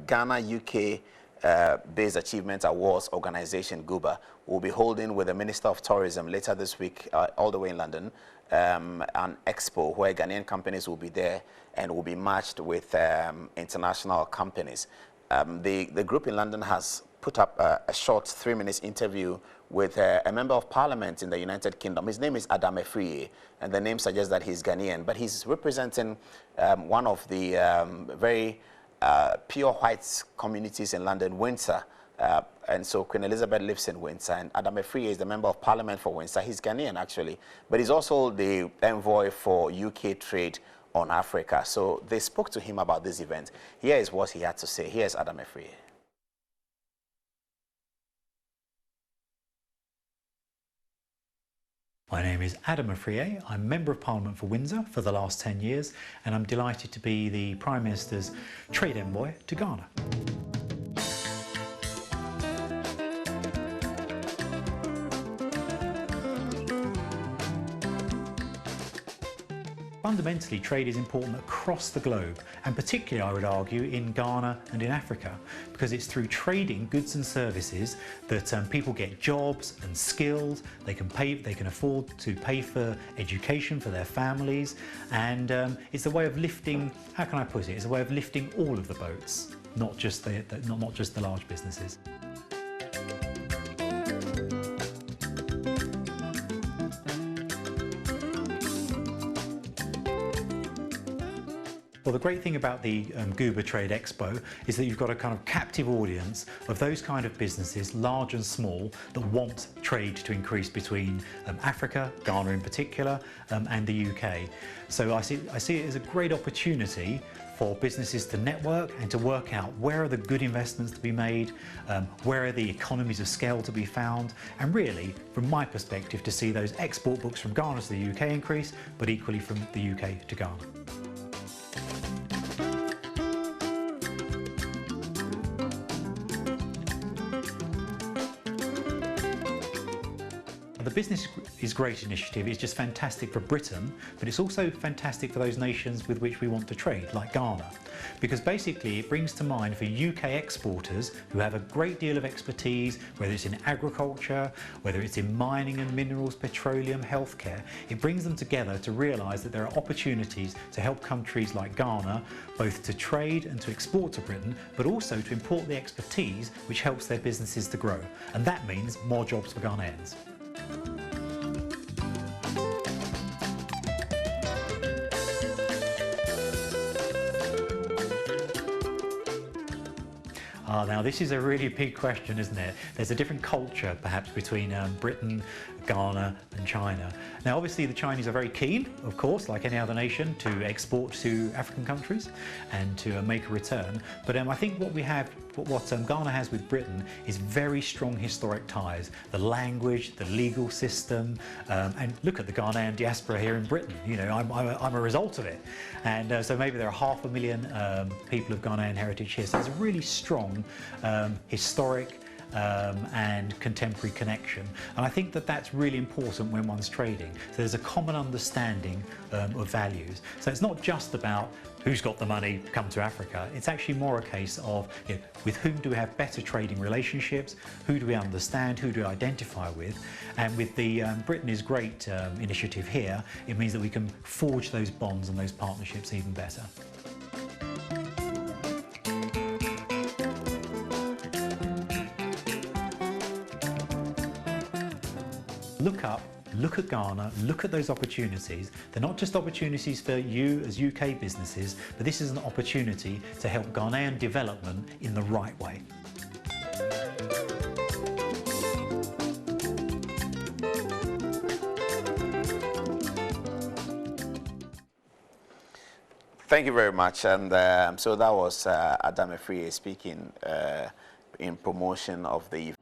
Ghana UK Based Achievement Awards organization, GUBA, will be holding with the Minister of Tourism later this week, all the way in London, an expo where Ghanaian companies will be there and will be matched with international companies. The group in London has put up a short 3-minute interview with a member of parliament in the United Kingdom. His name is Adom-Otchere, and the name suggests that he's Ghanaian, but he's representing one of the very pure white communities in London, Windsor. And so Queen Elizabeth lives in Windsor, and Adom-Otchere is the member of parliament for Windsor. He's Ghanaian, actually, but he's also the envoy for UK trade on Africa. So they spoke to him about this event. Here is what he had to say. Here's Adom-Otchere. My name is Adom-Otchere. I'm Member of Parliament for Windsor for the last 10 years, and I'm delighted to be the Prime Minister's trade envoy to Ghana. Fundamentally, trade is important across the globe, and particularly, I would argue, in Ghana and in Africa, because it's through trading goods and services that people get jobs and skills. They can afford to pay for education for their families, and it's a way of lifting. How can I put it? It's a way of lifting all of the boats, not just the large businesses. Well, the great thing about the GUBA Trade Expo is that you've got a kind of captive audience of those kind of businesses, large and small, that want trade to increase between Africa, Ghana in particular, and the UK. So I see it as a great opportunity for businesses to network and to work out where are the good investments to be made, where are the economies of scale to be found, and really, from my perspective, to see those export books from Ghana to the UK increase, but equally from the UK to Ghana. The Business is Great initiative is just fantastic for Britain, but it's also fantastic for those nations with which we want to trade, like Ghana, because basically it brings to mind for UK exporters who have a great deal of expertise, whether it's in agriculture, whether it's in mining and minerals, petroleum, healthcare, it brings them together to realise that there are opportunities to help countries like Ghana both to trade and to export to Britain, but also to import the expertise which helps their businesses to grow. And that means more jobs for Ghanaians. Now this is a really big question, isn't it? There's a different culture perhaps between Britain, Ghana and China. Now obviously the Chinese are very keen, of course, like any other nation, to export to African countries and to make a return. But I think what Ghana has with Britain is very strong historic ties. The language, the legal system, and look at the Ghanaian diaspora here in Britain. You know, I'm a result of it. And so maybe there are 500,000 people of Ghanaian heritage here. So there's a really strong historic and contemporary connection, and I think that that's really important when one's trading. So there's a common understanding of values. So it's not just about who's got the money, come to Africa. It's actually more a case of, you know, with whom do we have better trading relationships, who do we understand, who do we identify with, and with the Britain is Great initiative here, it means that we can forge those bonds and those partnerships even better. Look up, look at Ghana, look at those opportunities. They're not just opportunities for you as UK businesses, but this is an opportunity to help Ghanaian development in the right way. Thank you very much. And so that was Adom-Otchere speaking in promotion of the event.